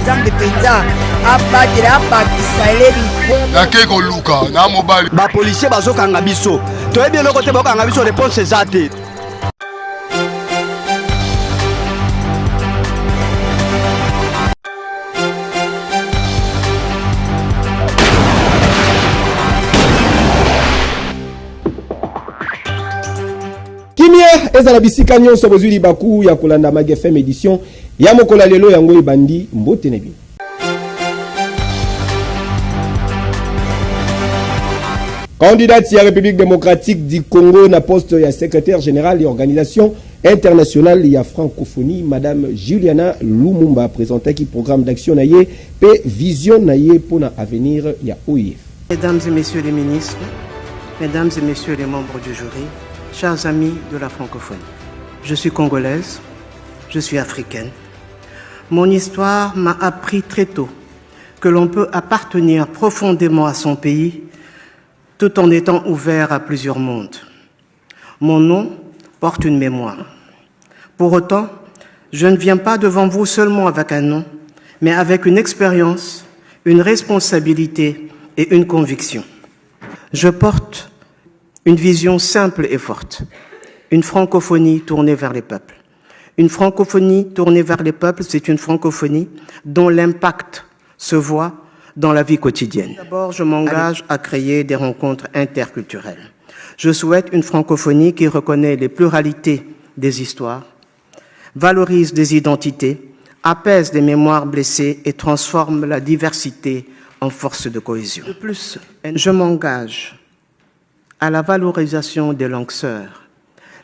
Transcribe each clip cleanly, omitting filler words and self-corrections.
nzambe penza abatela abakisa eleli nake koluka na mobali bapolisier bazokanga biso toyebi eloko te bakokanga biso réponse eza te. Kimia ezala bisika nyonso bozwi libaku ya kolanda Mag FM édition ya mokola lelo yango ebandi mbote na bino. Candidate à la République démocratique du Congo na poste ya secrétaire général et organisation internationale ya francophonie, Madame Juliana Lumumba présentait qui programme d'action naie pe vision naie pour l'avenir ya OIF. Mesdames et messieurs les ministres, mesdames et messieurs les membres du jury, chers amis de la francophonie, je suis congolaise, je suis africaine. Mon histoire m'a appris très tôt que l'on peut appartenir profondément à son pays tout en étant ouvert à plusieurs mondes. Mon nom porte une mémoire. Pour autant, je ne viens pas devant vous seulement avec un nom, mais avec une expérience, une responsabilité et une conviction. Je porte une vision simple et forte, une francophonie tournée vers les peuples. Une francophonie tournée vers les peuples, c'est une francophonie dont l'impact se voit dans la vie quotidienne. D'abord, je m'engage à créer des rencontres interculturelles. Je souhaite une francophonie qui reconnaît les pluralités des histoires, valorise des identités, apaise des mémoires blessées et transforme la diversité en force de cohésion. De plus, je m'engage à la valorisation des langues sœurs.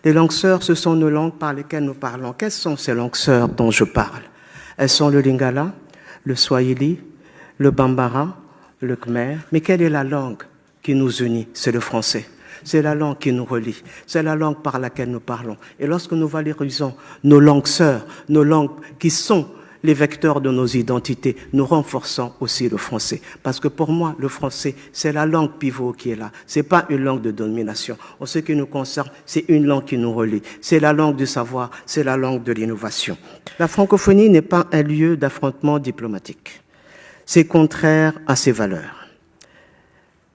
Les langues sœurs, ce sont nos langues par lesquelles nous parlons. Quelles sont ces langues sœurs dont je parle? Elles sont le lingala, le swahili, le bambara, le khmer. Mais quelle est la langue qui nous unit? C'est le français. C'est la langue qui nous relie. C'est la langue par laquelle nous parlons. Et lorsque nous valorisons nos langues sœurs, nos langues qui sont les vecteurs de nos identités, nous renforçons aussi le français. Parce que pour moi, le français, c'est la langue pivot qui est là. C'est pas une langue de domination. En ce qui nous concerne, c'est une langue qui nous relie. C'est la langue du savoir, c'est la langue de l'innovation. La francophonie n'est pas un lieu d'affrontement diplomatique. C'est contraire à ses valeurs.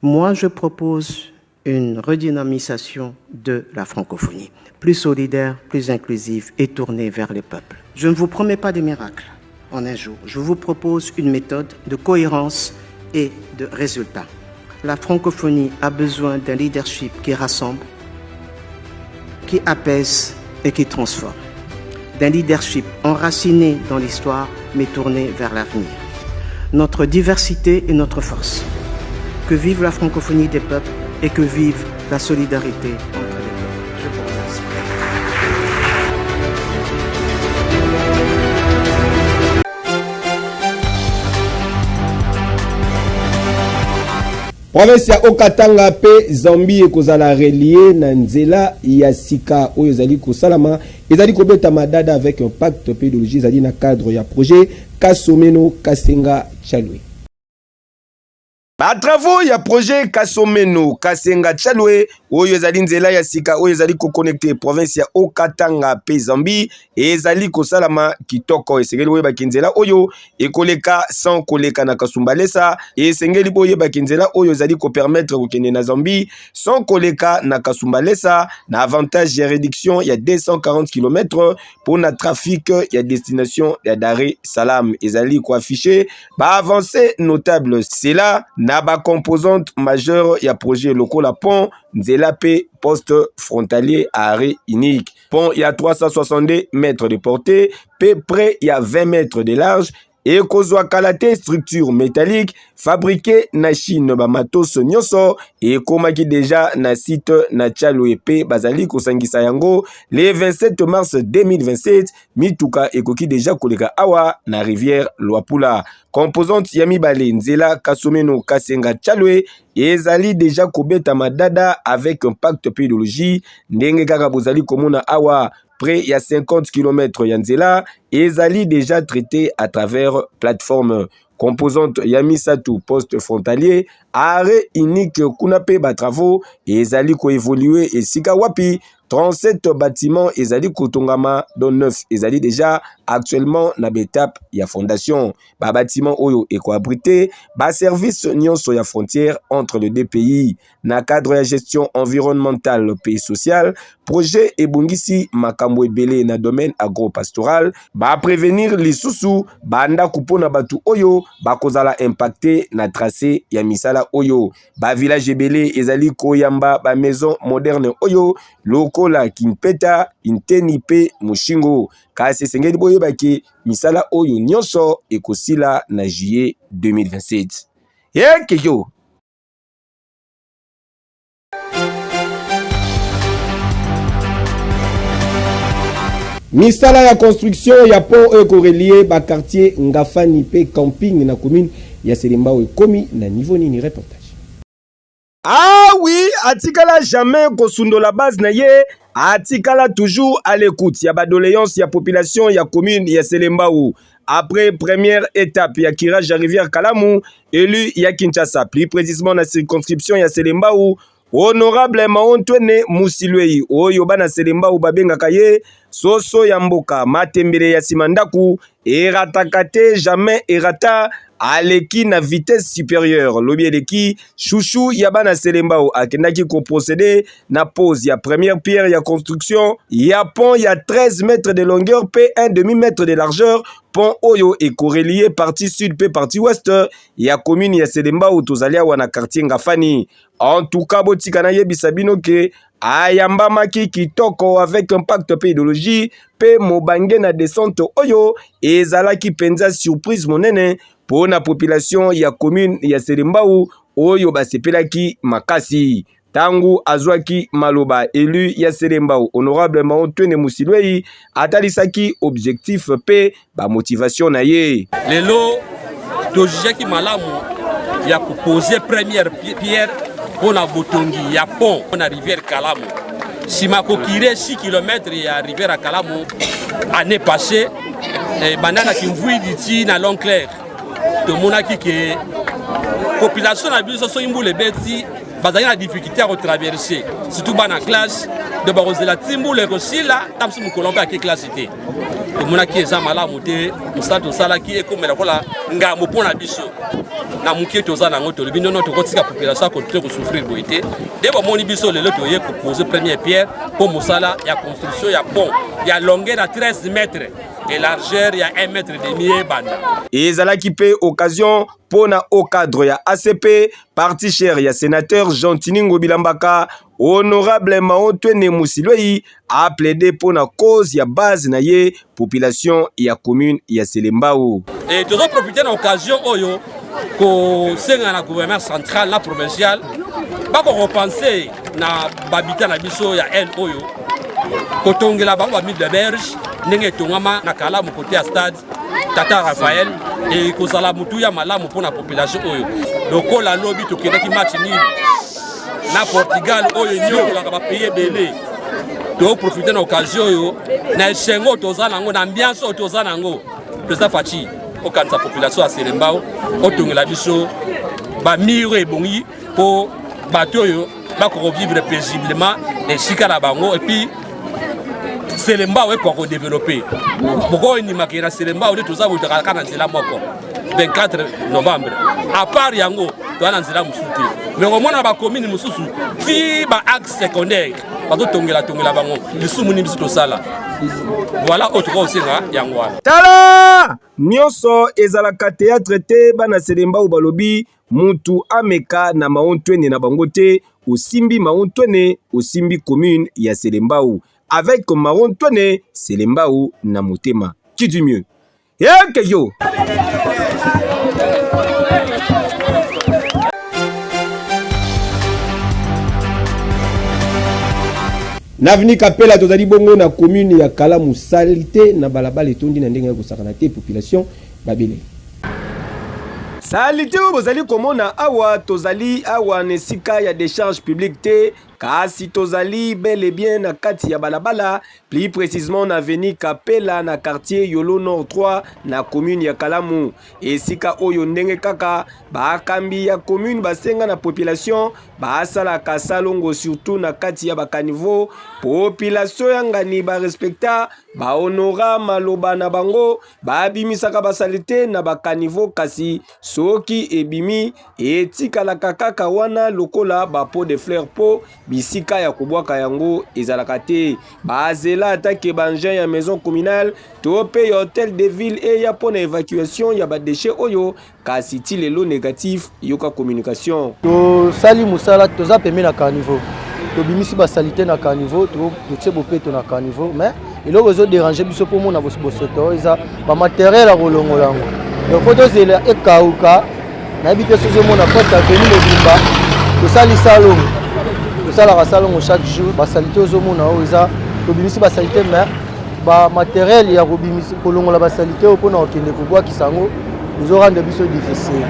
Moi, je propose une redynamisation de la francophonie, plus solidaire, plus inclusive et tournée vers les peuples. Je ne vous promets pas des miracles en un jour. Je vous propose une méthode de cohérence et de résultats. La francophonie a besoin d'un leadership qui rassemble, qui apaise et qui transforme. D'un leadership enraciné dans l'histoire, mais tourné vers l'avenir. Notre diversité est notre force. Que vive la francophonie des peuples et que vive la solidarité entre les peuples. Je vous remercie. Province ya Okatanga pe Zambie ekozala relié na nzela ya sika oyo ezali kosalama ezali kobeta madada avec un pacte pédologie ezali na cadre ya projet Kasomeno Kasenga Chalwe. Ba travaux ya projet Kasomeno Kasenga Chalwe oyo ezali nzela ya sika oyo ezali ko connecter province ya Okatanga pe Zambie ezali kosalama kitoko esengeli oyo bakinzela oyo ekoleka sans koleka na Kasumbalesa esengeli boye bakinzela oyo ezali ko permettre kokende na Zambie sans koleka na Kasumbalesa na avantage ya réduction ya 240 km pour na trafic ya destination ya Dar es Salaam ezali ko afficher ba avancée notable c'est là na ba composante majeure ya projet local pont nzela pe poste frontalier arrêt unique. Pont il y a 362 mètres de portée, pe près il y a 20 mètres de large et kozwa kalate structure métallique fabriquée na Chine ba matos nyonso et komaki déjà na site na Chalwe pe bazali kosangisa yango le 27 mars 2027 mituka ekoki déjà koleka awa na rivière Luapula. Composante ya mibale nzela Kasomeno Kasenga Chalwe ezali déjà kobeta madada avec un pacte pédologie ndenge kaka bozali komona awa près il y a 50 km yanzela ezali déjà traité à travers plateforme composante Yamisatu poste frontalier arrêt unique kuna pe ba travaux ezali ko évoluer et sika wapi 37 bâtiments ezali kotongama dont 9 ezali déjà actuellement na l'étape ya fondation. Ba bâtiment oyo abrité ba service nyonso ya frontière entre les deux pays na cadre ya gestion environnementale et sociale. Projet ebungisi makambo ebele na domaine agro-pastoral ba prévenir lisusu banda kupona batu oyo bakozala impacté na tracé ya misala oyo. Ba village ebele ezali koyamba ba maison moderne oyo lokola Kimpeta, Inteni pe Mushingo. Kasi sengeli boyo baki misala oyo nyonso ekosila na juillet 2027. Keyo. Misala ya construction ya pont ekorelier ba quartier Ngafani pe camping na commune ya Selembao ekomi na niveau nini reportage. Ah oui, atikala jamais kosundo la base na ye, atikala toujours à l'écoute. Ya badoléance ya population ya commune ya Selembao. Après première étape ya kirage à rivière Kalamu, élu ya Kinshasa, plus précisément na circonscription ya Selembao, honorable Maontwene Musilwei, oyo bana Selembao babengaka ye soso ya mboka matembele ya simandaku eratakate jamais erata aleki na vitesse supérieure. Lobi eleki chouchou ya bana Selembao akendaki ko procéder na pose ya première pierre ya construction ya pont ya 13 mètres de longueur pe 1 demi-mètre de largeur. Pont oyo et correlié partie sud pe partie ouest ya commune ya Selembao tozalia wana quartier Ngafani. En tout cas botika na yebisa bino ke ayambamaki kitoko avec impact pe idéologie pe mobange na descente oyo ezalaki penza surprise monene pour la population ya commune ya Selembao oyo basepelaki makasi. Tangu azwaki maloba élu ya Selembao honorable Maontwene Musilwei atalisaki objectif pe ba motivation na ye. Lelo tojaki malamu ya poser première pierre pour la botongi ya pont na rivière Kalamu. Simako kire 6 km ya rivière Kalamu année passée banana kimvui diti na long clair. To monaki ke population na biso so imbule beti bazali na difficulté à retraverser surtout bana classe de barozela timbule kosila tamsi mukolombe ake classe té. To monaki eza malamu te musato sala ki ekomela kola ngambo pona biso na mukie toza nango to lebino no to kotika population ko te ko souffrir boité de ba moni biso lelo to ye poser première pierre pour musala ya construction ya pont ya longueur à 13 mètres et largeur ya 1 mètre demi banda. Ezalaki pe occasion pona au cadre ya ACP parti cher ya sénateur Jean-Tiningo Bilambaka honorable Maontwene Musilwei a plaidé pona cause ya base na ye population ya commune ya Selembao. Et nous avons profité de l'occasion oyo ko senga na gouvernement central na provincial ba ko repenser na babita na biso ya el oyo kotongela bango ba de berge ndenge tongama na Kalamu côté à stade Tata Raphaël et ko sala mutu ya malamu pour la population oyo lokola lobi to kenaki match ni na Portugal oyo nyoko la ba payer belé to profiter de l'occasion oyo na chengo tozana ngo na ambiance tozana ngo président Fachi au cancer de la population à Selembao, au Tongela Biso, ba mire et bongi pour bateau yo, ba revivre paisiblement les chikara bango et puis Selembao est pour développer. Pourquoi il n'y a pas Selembao de tout ça vous te raconte dans la moko 24 novembre. À part yango, tu as dans la musuti. Mais au moins na ba commune mususu, fi ba axe secondaire, ba to Tongela bango, le soumuni biso sala. Voilà autre chose yango. Tala nyonso ezalaka théâtre te bana Selembao balobi mutu ameka na Maontwene na bango te osimbi Maontwene osimbi commune ya Selembao avec Maontwene Selembao na motema qui du mieux yo. Navini Kapela tozali bongo na commune ya Kalamu salité na balabala etondi na ndenge ya kosakana te population babele. Salité bozali komona awa tozali awa nesika ya décharge publique te kasi tozali bel et bien na kati ya balabala, plus précisément na avenue Kapela na quartier Yolo Nord 3 na commune ya Kalamu. Esika oyo ndenge kaka bakambi ya commune basenga na population basala kasalongo surtout na kati ya bakanivo population yangani ba respecta ba honora maloba na bango babimisaka basalite na bakanivo kasi soki ebimi etikalaka kaka wana lokola ba pot de fleur po bisika ya kubwaka yango ezalaka te bazela atake bangin ya maison communale to pe ya hôtel de ville et ya pona évacuation ya ba déchets oyo kasi ti lelo négatif yoka communication to sali musala toza pemé na caniveau to bimisi basalite na caniveau to tse bopeto na caniveau mais eloko ezo déranger biso po mona bosoto eza ba matériel a kolongola ngo donc photo zela ekauka na habite sozo mona porte avenue Mobimba to sali salon to sala ka salon chaque jour basalite ozo mona o eza to bimisi basalite mais ba matériel ya kobimisi kolongola basalite o pona okende kubwa kisango nous rendre biso difficile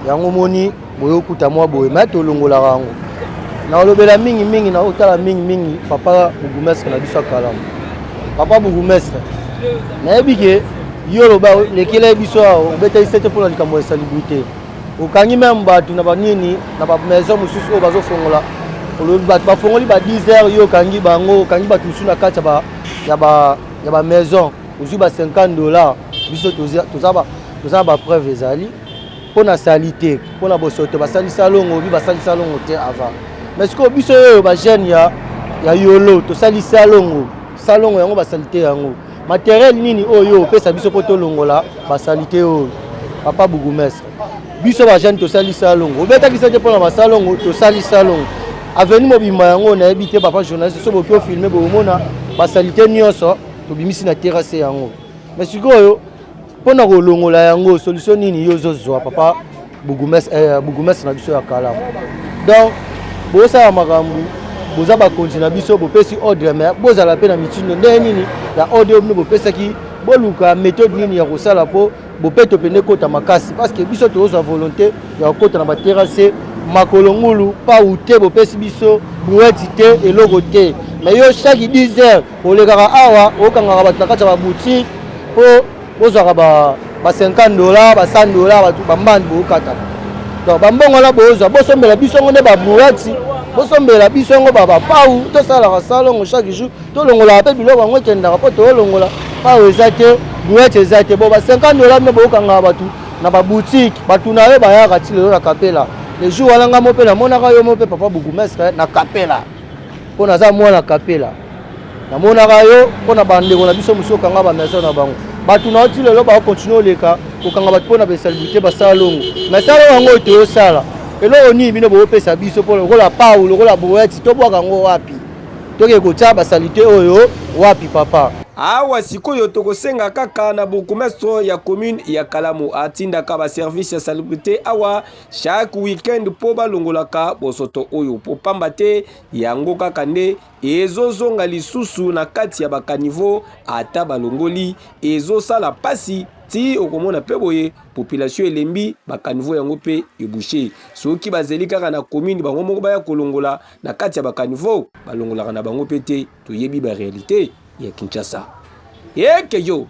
yango moni boyo kuta mwa boye mais to longola rango na lobela mingi na otala mingi papa Bougumestre na biso Kalamu papa Bougumestre na ebike yo loba lekele biso obeta isete pour la likambo ya salubrité okangi même batu na banini na ba maison mususu o bazo fongola olobi batu ba fongoli ba 10h yo kangi bango kangi batu mususu na kati ya ba maison ozu ba $50 biso toza ba preuve ezali pona salite pona bosoto basalisa longo bi basalisa longo te avant mais ce que biso yo ba jeune ya yolo to salisa longo salongo yango basalite yango matériel nini oyo pesa biso poto longola basalite oyo papa Bougumestre biso ba jeune to salisa longo obeta kiso te pona basalongo to salisa longo avenue Mobimba yango na ebite papa journaliste so bokyo filmer bo mona basalite nyonso to bimisi na terrasse yango mais ce que oyo pona kolongola yango solution nini yo zozwa papa Bougumestre na biso ya Kalamu donc bosa ya makambu boza ba continue biso bopesi ordre mais bozala pe na mitindo nde nini ya ordre obino bopesaki boluka méthode nini ya kosala po bopeto pene kota makasi parce que biso toza volonté ya kota na ba terrasse makolongulu pa ute bopesi biso brouette te eloko te mais yo chaque 10h olekaka awa okangaka bato na kati ya ba boutique po bozwaka ba $50 ba $100 batu bambandi bokata donc bambongo la bozwa bosombela biso ngo ne ba brouette bosombela biso ngo baba pau to sala ka salongo chaque jour to longola pe biloko ngo kenda ko to longola pau ezate brouette ezate bo ba $50 me bokanga batu na ba boutique batu na yo ba ya kati lelo na Kapela les jours walanga mo pe na monaka yo mo pe papa Bougumestre na Kapela pona za mwana Kapela na monaka yo pona bandeko na biso muso kanga ba maison na bango batu na oti lelo ba continue leka kokanga batu pona ba salubrité ba salongo mais salongo ngo to sala eloko ni bino bopesa biso pona kola Paulo kola brouette to bwaka ngo wapi toke kotia basalite oyo wapi papa awa sikoyo tokosenga kaka na Bougumestre ya commune ya Kalamu atindaka ba service ya salubrité awa chaque weekend po balongolaka bosoto oyo po pamba te yango kaka nde ezozonga lisusu na kati ya bakanivo ata balongoli ezosala pasi ti okomona pe boye population elembi bakanivo yango pe ebouché soki bazeli kaka na commune bango moko baya kolongola na kati ya bakanivo balongolaka na bango pe te toyebi ba réalité ya Kinshasa yeke yo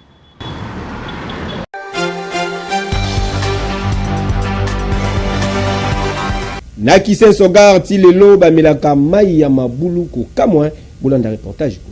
na Kisenso Gare ti lelo bamelaka mai ya mabulu kokamwa bolanda reportage ko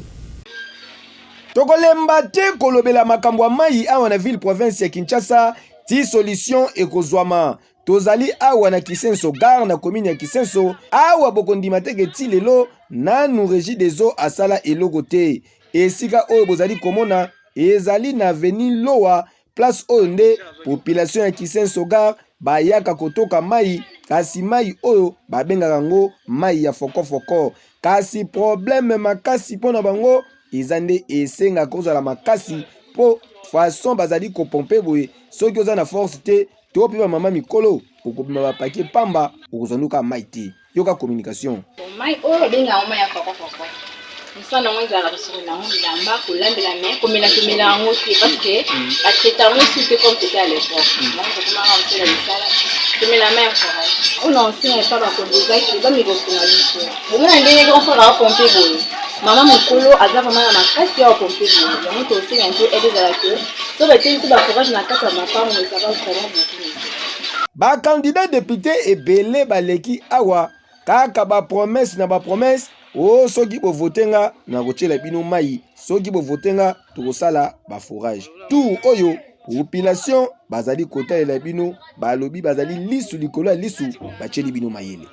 tokolemba te kolobela makambo ya mai awa na ville province ya Kinshasa ti solution ekozwama tozali awa na Kisenso Gare na commune ya Kisenso awa bokondima teke ti lelo nanu régie des eaux asala eloko te esika oyo bozali komona ezali na avenue Loa place oyo nde population ya Kisenso Gare bayaka kotoka mai kasi mai oyo babengaka ngo mai ya foko kasi problème makasi pona bango eza nde esenga kozala makasi po façon bazali kopompe boye soki oza na force te to pe ba mama mikolo okobima ba paquet pamba okozonduka mai te yoka communication mai oyo benga mai ya foko Musana mwenza la bisuri na mundi lamba kulambela me komela ngo te parce que atreta ngo c'était comme c'était à l'époque. Donc comment on fait la sala tomela mai ya forage ona osinga epa bakondezaki bamikosunga biso bomona ndenge enfara apompe boye mama mokolo aza vraiment na makasi ya apompe boye yango tosinga mpe aide ezalaki so batieli mpe baforage na kati ya mapango esava vraiment beaucoup. Bakandidat député ebele baleki awa kaka bapromese na bapromese soki bovotenga na kotiela bino mai soki bovotenga tokosala baforage tout oyo population bazali kotalela bino balobi bazali lisu likolo ya lisu batieli bino mayele.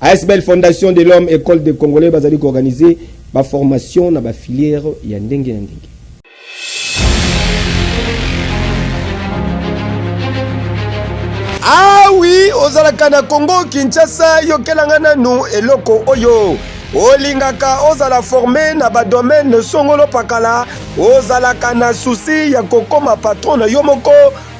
ASBL Fondation de l'Homme École des Congolais bazali organiser ba formation na ba filière ya ndenge na ndenge. Ah oui, ozalaka na Congo Kinshasa yokelanga nanu eloko oyo. Olingaka ozala formé na ba domaine songolo pakala, ozalaka na souci ya kokoma patron na yomoko,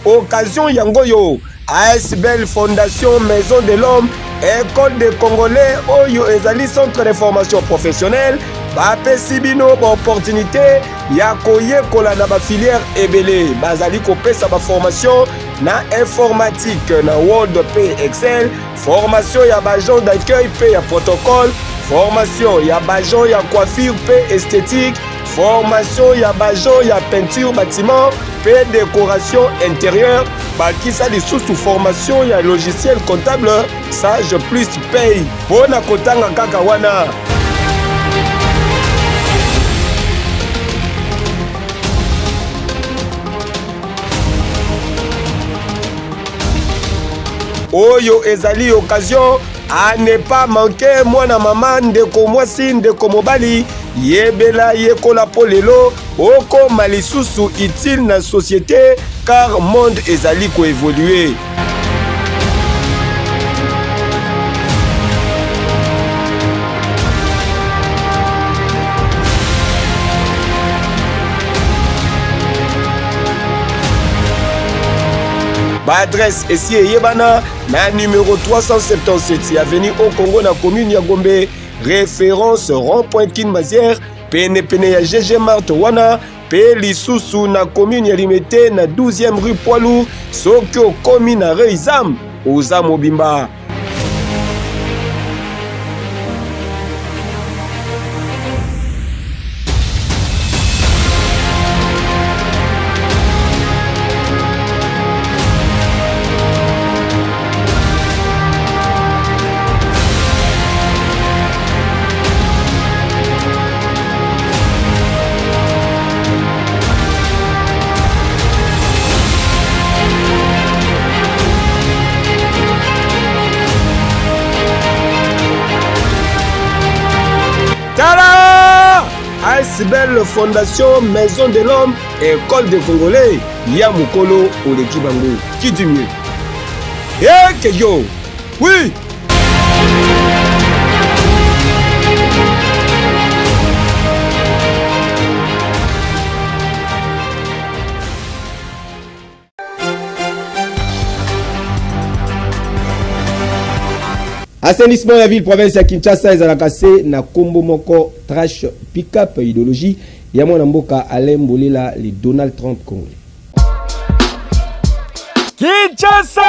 occasion yango yo. ASBL Fondation Maison de l'Homme École des Congolais oyo ezali centre de formation professionnelle bapesi bino ba opportunité ya koyekola na ba filière ebele bazali kopesa ba formation na informatique na Word P Excel, formation ya bagent d'accueil P ya protocole, formation ya bagent ya coiffure P esthétique, formation ya bagent ya peinture bâtiment P décoration intérieure, bakisa lisusu formation ya logiciel comptable Sage Plus Pay pona kotanga kaka wana. Oyo ezali occasion à ne pas manquer mwana mama ndeko mwasi ndeko mobali yebela yekola polelo oko malisusu utile na société car monde ezali ko évoluer. Ba adresse ici Yebana na numéro 377 avenue au Congo na commune ya Gombe, référence rond-point Kinmazière, pene ya GG Mart wana, pe lisusu na commune ya Limete na 12e rue Poilour, sokyo komi na Reizam, oza mobimba. ASBL Fondation Maison de l'Homme École des Congolais ya mukolo oleki bango qui dit mieux que yo oui. Assainissement ya ville province ya Kinshasa ezalaka se na kombo moko trash pick-up idéologie ya mwana mboka Alain Mbolela le Donald Trump congolais. Kinshasa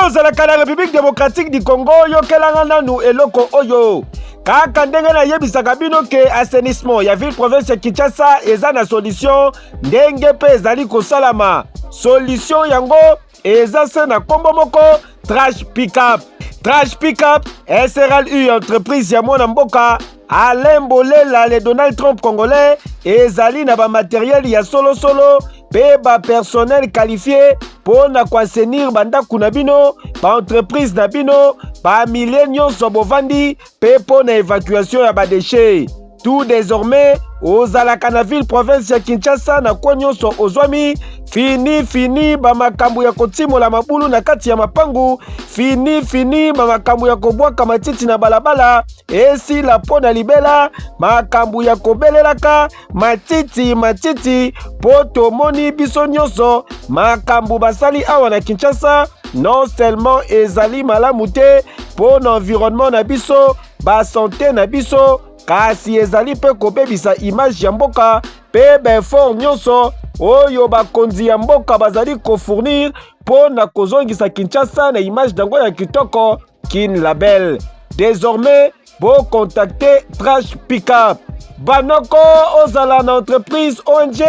ozalaka na République démocratique du Congo yokelanga nanu eloko oyo kaka ndenge na yebisaka bino ke assainissement ya ville province ya Kinshasa eza na solution ndenge pe ezali kosalama. Solution yango eza se na kombo moko trash pick-up. Trash Pickup SRL entreprise ya mwana mboka Alain Mbolela le Donald Trump congolais ezali na ba matériel ya solo pe ba personnel qualifié pour na kwasenir bandaku na bino ba entreprise na bino ba millennium sobovandi pe pour na évacuation ya ba déchets. Tout désormais ozalaka na ville province ya Kinshasa na konyoso ozwami fini ba makambu ya kotimola mabulu na kati ya mapangu fini ba makambu ya kobwaka matiti na balabala esi la pona libela makambu ya kobelelaka matiti poto moni biso nyonso makambu basali awa na Kinshasa non seulement ezali malamu te pour l'environnement na biso ba santé na biso kasi ezali pe kobebisa image ya mboka pe baeffort nyonso oyo bakonzi ya mboka bazali kofournir mpo na kozongisa Kinshasa na image dango ya kitoko Kin Label. Désormais, bo contacter Trash Pickup. Banoko ozala na entreprise ONG,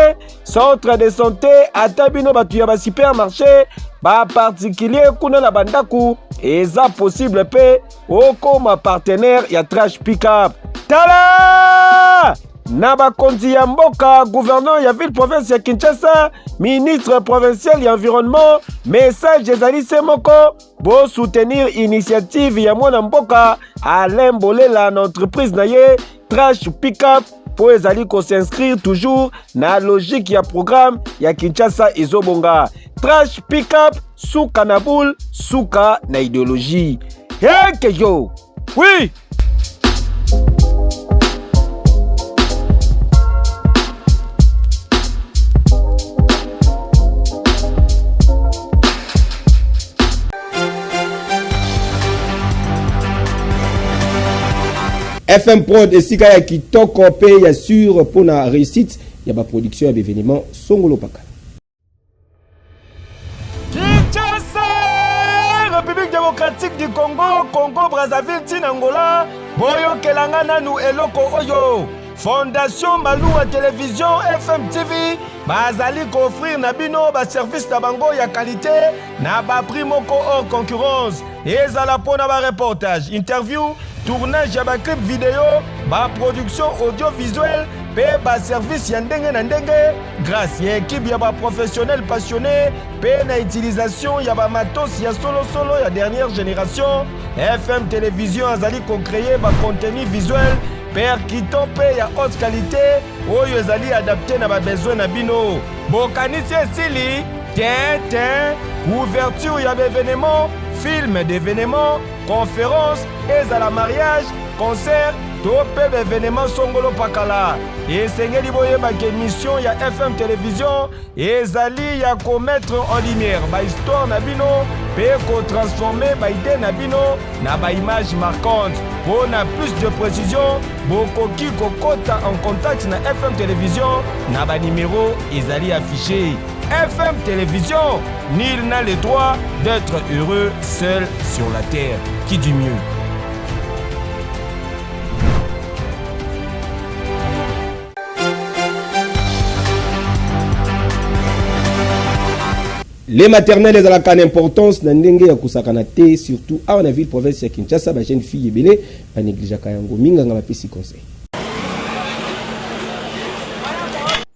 centre de santé, atabino batu ya ba supermarché, ba particulier kuna na bandaku, eza possible pe okoma partenaire ya Trash Pickup. Tala! Na bakonzi ya mboka, gouverneur ya ville province ya Kinshasa, ministre provincial ya environnement, message ezali se moko, bo soutenir initiative ya mwana mboka Alain Bolela na entreprise na ye Trash Pickup po ezali ko s'inscrire toujours na logique ya programme ya Kinshasa ezobonga. Trash Pickup suka na boule, suka na idéologie. Heke yo! Oui! FM Prod esika ya kitoko pe ya sur pour la réussite ya ba production ya événement Songolo Pakala. Kinshasa, République démocratique du Congo, Congo Brazzaville, Tinangola, boyo kelanga nanu eloko oyo. Fondation Malouwa Télévision FM TV bazali ko offrir na bino ba service na bango ya qualité na ba prix moko hors concurrence. Ezala pona ba reportage, interview, tournage ya ba clip vidéo, ba production audiovisuelle, pe ba service ya ndenge na ndenge grâce ya équipe ya ba professionnel passionné, pe na utilisation ya ba matos ya solo ya dernière génération. FM Télévision azali ko créer ba contenu visuel percutant pe ya haute qualité oyo ezali adapté na ba besoin na bino. Bokanisi esili ten ouverture ya événement, film d'événement, conférence, ezala mariage, concert, tope d'événement Songolo Pakala. Esengeli boyeba ke mission ya FM Télévision ezali ya ko mettre en lumière ba histoire na bino pe ko transformer ba idée na bino na ba image marquante. Pour na plus de précision, bokoki kokota en contact na FM Télévision na ba numéro ezali affiché. FM Télévision, nul n'a le droit d'être heureux seul sur la terre. Qui dit mieux? Les maternelles ont la importance na ndenge ya kusakana te, surtout à la ville province ya Kinshasa, ba jeune fille ebele ba néglige kayango minga nga mapesi conseil.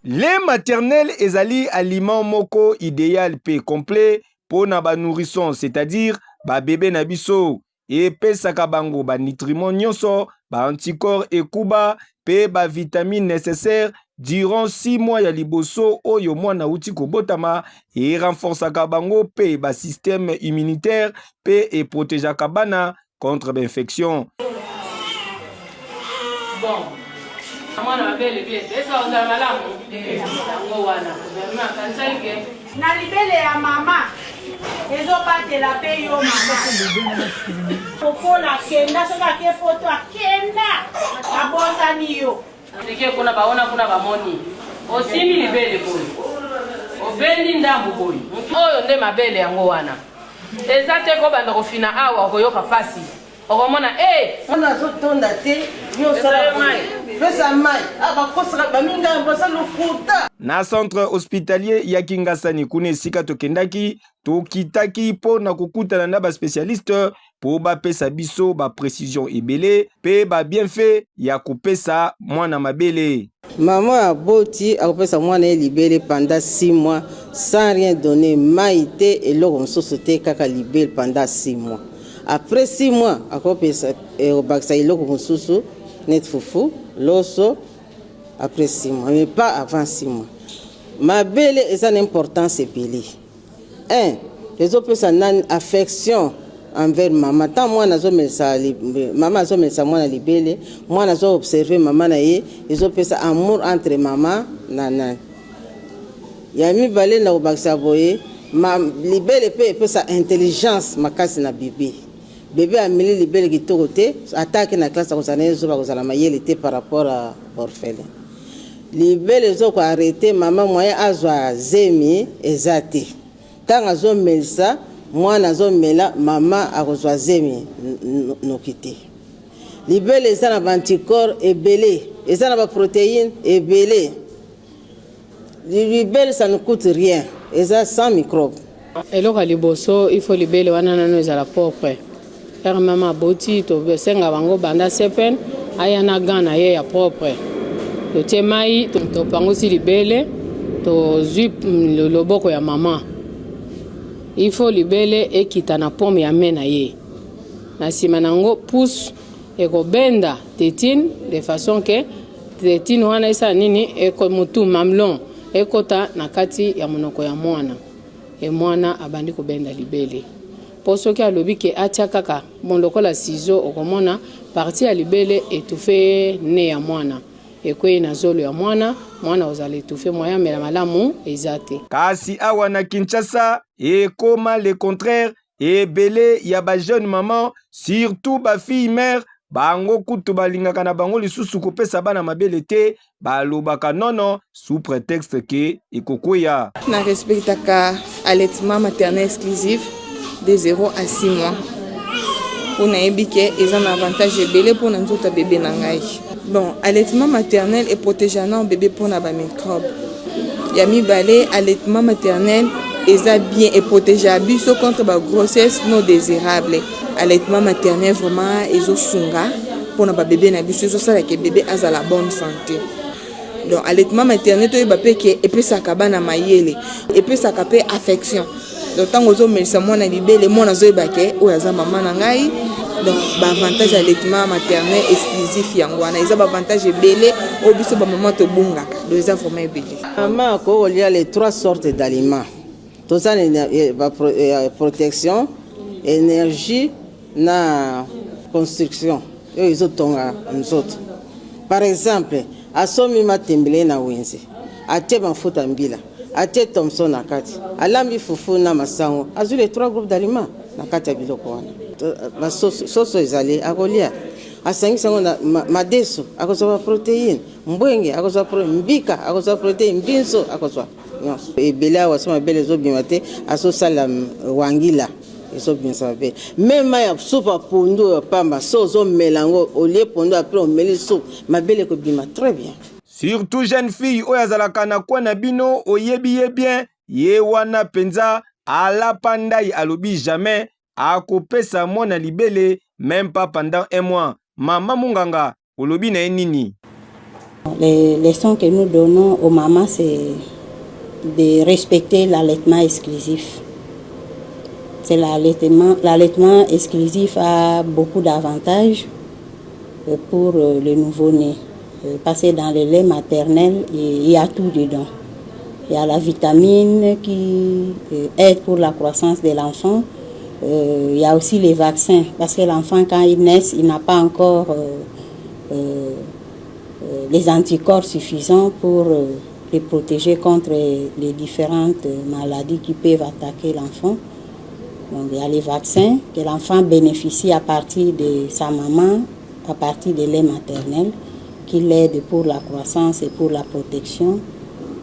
Les maternelles ezali aliment moko idéal pe complet pour na ba nourrisson, c'est-à-dire ba bébé na biso et pesaka bango ba nutriments nyonso, ba anticorps et kuba pe ba vitamines nécessaires durant 6 mois ya liboso oyo mwana uti kobotama et renforçaka bango pe ba système immunitaire pe et protégeaka bana contre l'infection. Bon. Mwana mabele biete. Esa ozala malamu. Ngo wana. Mama kansalike. Na libele ya mama. Ezobatela pe yo mama. Popola kenda soka ke foto akenda. Abosani yo. Ndike kuna baona kuna bamoni. Osimi libele boy. Obendi ndambu boy. Oyo nde mabele yango wana. Ezate ko banda kofina awa koyoka pasi. Okomona mwana azotonda te nyosala mai pesa mai abakosaka baminga basa lokuta na centre hospitalier ya Kingasani kuna esika tokendaki tokitaki po na kokutana na ba spécialiste po bapesa biso ba précision ebele pe ba bienfait ya kopesa mwana mabele. Maman a boti akopesa mwana libele pendant 6 mois sans rien donner maïté et l'homme société kaka libele pendant 6 mois. Après 6 mois, au Baksaïlo, net foufou, l'osso, après 6 mois, mais pas avant 6 mois. Ma belle est une importance, c'est belé. Les autres personnes ont une affection envers maman. Tant moi, maman a mis ça, moi, la libelle, moi, j'ai observé maman, les autres personnes amour entre maman et nana. Il y a mis balé dans le Baksaïlo, ma libelle peut sa intelligence, ma casse na bébé. Bébé a mis libelle qui tourte, attaque na classe à Rosané, sur la mayelle était par rapport à orphelin. libele zoko arrêté mama moyen azwa zemi ezate tanga zo melsa mwana zo mela mama akozwa zemi nokite libele eza na anticorps ebele eza na ba protéines ebele libele ça ne coûte rien eza sans microbes eloko liboso il faut libele wana nano ezala propre car mama boti to senga bango banda sepen aya na gana ye ya propre to temai to pangosi libele to zui loboko ya mama il faut libele ekita na pomme ya mena ye na sima nango pousse ekobenda tétine de façon que tétine wana esa nini eko mutu mamlon ekota na kati ya monoko ya mwana e mwana abandi kobenda libele poso ki alobi ke atia kaka mondoko la ciseau okomona parti ya libele étouffé ne ya mwana ekwe na zolo ya mwana ozali étouffé moya mela malamu ezate kasi awa na Kinshasa ekoma le contraire ebele ya ba jeune maman surtout ba fille mère bango kutu balingaka na bango lisusu kopesa bana mabele te balobaka nono sous prétexte ke ekokoya na respectaka allaitement maternel exclusif de 0 à 6 mois pour na ebike ils ont avantage ebele pour na nzota bébé na ngai bon allaitement maternel est protégeant bébé pour na ba microbe ya mibale allaitement maternel eza bien et protégeant biso contre ba grossesse non désirable allaitement maternel vraiment ezosunga pour na ba bébé na biso ezosala ke bébé aza la bonne santé donc allaitement maternel to yeba pe ke epesaka bana mayele epesaka pe affection donc tango zo melisa mwana libele mwana zo yeba ke oyo aza mama na ngai donc ba avantage allaitement maternel exclusif yango wana eza ba avantage ebele o biso ba mama to bungaka donc eza vraiment ebele mama ko lia les 3 sortes d'aliments tout ça protection énergie na construction yo izotonga nzoto par exemple asomi matembele na wenze atie mafuta mbila atie Thomson na kati alambi fufu na masango azuli 3 groupes d'aliments na kati ya biloko wana ba soso ezali akolia asangisa ngona madeso akozwa protéine mbwenge akozwa mbika akozwa protéine mbinso akozwa ebele awasoma bele zobima te asosala wangila ezobimisa be même ya soupe pondo ya pamba sozo melango olie pondo après on mêle soupe mabele ko bima très bien surtout jeune fille oyo azalaka na kwa na bino oyebi bien ye wana penza ala pandai alobi jamais akopesa mwana libele même pas pendant 1 mois mama munganga olobi na nini les leçons que nous donnons aux mamans c'est de respecter l'allaitement exclusif. C'est l'allaitement exclusif a beaucoup d'avantages pour le nouveau-né. Parce que dans le lait maternel, il y a tout dedans. Il y a la vitamine qui aide pour la croissance de l'enfant. Il y a aussi les vaccins. Parce que l'enfant, quand il naît, il n'a pas encore les anticorps suffisants pour les protéger contre les différentes maladies qui peuvent attaquer l'enfant. Donc, il y a les vaccins que l'enfant bénéficie à partir de sa maman, à partir des laits maternels, qui l'aident pour la croissance et pour la protection.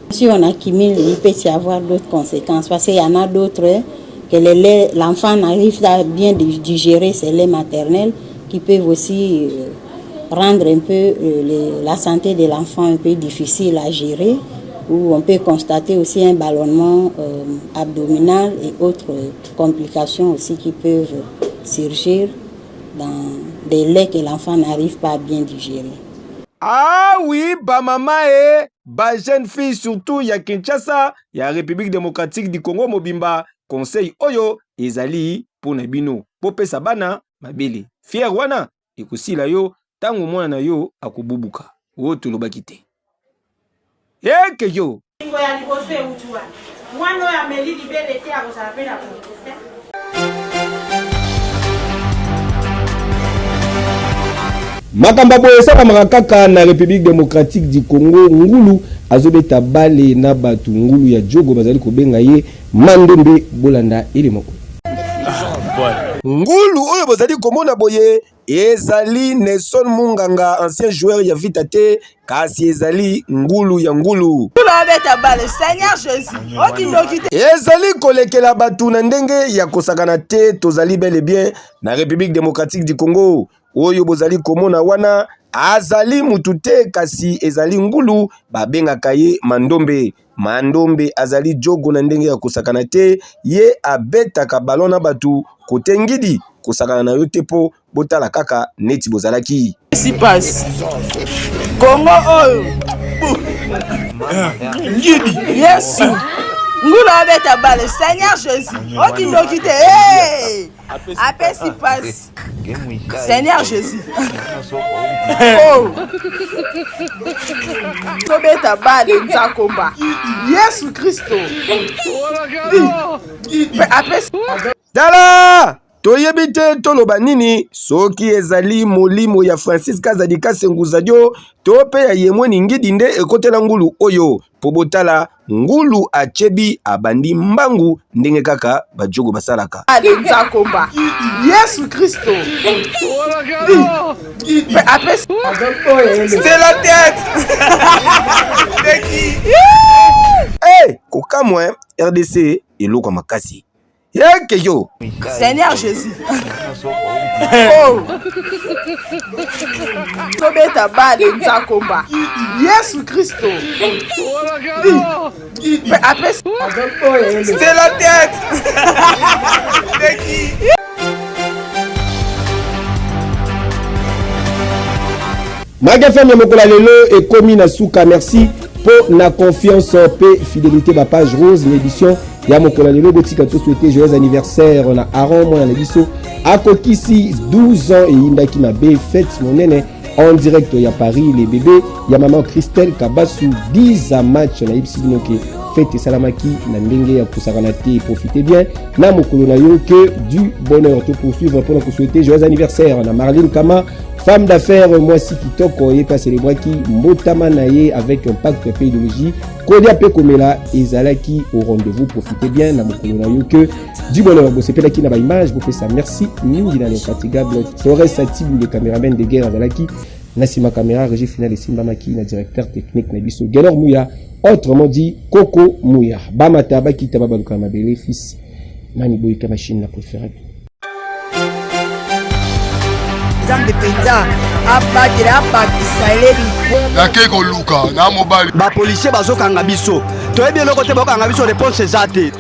Si on accumule, il peut y avoir d'autres conséquences, parce qu'il y en a d'autres que l'enfant n'arrive pas bien digérer ces laits maternels, qui peuvent aussi rendre un peu la santé de l'enfant un peu difficile à gérer, où on peut constater aussi un ballonnement abdominal et autres complications aussi qui peuvent surgir dans des laits que l'enfant n'arrive pas à bien digérer. Ah oui, ba mama ba jeune fille surtout ya Kinshasa, ya République démocratique du Congo mobimba, conseil oyo ezali pour na bino. Popesa bana mabele. Fier wana ekosila yo tango mwana na yo akobubuka. O tolobaki te. Ke yo. Makamba boye sala kaka na République démocratique du Congo ngulu azobeta bale na batu ngulu ya jogo bazali kobenga ye Mandombe Bolanda ile moko. Ngulu oyo bazali komona boye ezali Nelson Munganga, ancien joueur ya Vita te, kasi ezali ngulu ya ngulu. Ezali kolekela batu na ndenge ya kosakana te, tozali bel et bien na République démocratique du Congo. Oyo bozali komona wana azali mutu te, kasi ezali ngulu babengaka ye Mandombe. Mandombe azali jogo na ndenge ya kosakana te, ye abetaka balon na batu kote ngidi kosakana na yo te po botala kaka neti bozalaki. Si passe Congo oyo ngidi Yesu ngulu abeta bale Seigneur Jésus okindoki te apesi passe Seigneur Jésus oh tobeta bale nzakomba Yesu Kristo apesi Dala toyebi te toloba nini soki ezali molimo ya Francis Kazadi Kasenguzadio to pe ya yemweni ngidi nde ekotela ngulu oyo po botala ngulu achebi abandi mbangu ndenge kaka bajogo basalaka. Nzakomba Yesu Kristo c'est la tête hey kokamwe RDC eloko makasi yeke yo Seigneur Jésus oh tobeta bale nzakomba Yesu Kristo c'est la tête Magafem ya mokola lelo ekomi na suka. Merci pour la confiance et fidélité ba page rose l'édition ya mokola lelo botika to souhaiter joyeux anniversaire na Aaron moi na biso akokisi 12 ans et indaki mabe fête monene en direct ya Paris les bébés ya maman Christelle Kabasu 10 à match na Ipsinoke fête salamaki na ndenge ya kusakana te profitez bien na mokolo na yo que du bonheur to poursuivre pour nous souhaiter joyeux anniversaire na Marlene Kama femme d'affaires Mwasi Kitoko yeka célébrer qui mbotama na ye avec un pacte de idéologie Kodia Pekomela ezalaki au rendez-vous profitez bien na mokolo na yo que du bonheur bo sepela ki na ba image bo fait ça merci mingi na l'infatigable Torres Satibu le caméraman de guerre azalaki na sima caméra régie finale Simba Maki na directeur technique na biso Gelor Mouya autrement dit Coco Mouya bamata bakita babaluka mabele fils mani boyika machine la préférée Zambe penza abatela bakisa elebi nake koluka na mobali ba policier bazokanga biso toyebi eloko te bakanga biso réponse eza te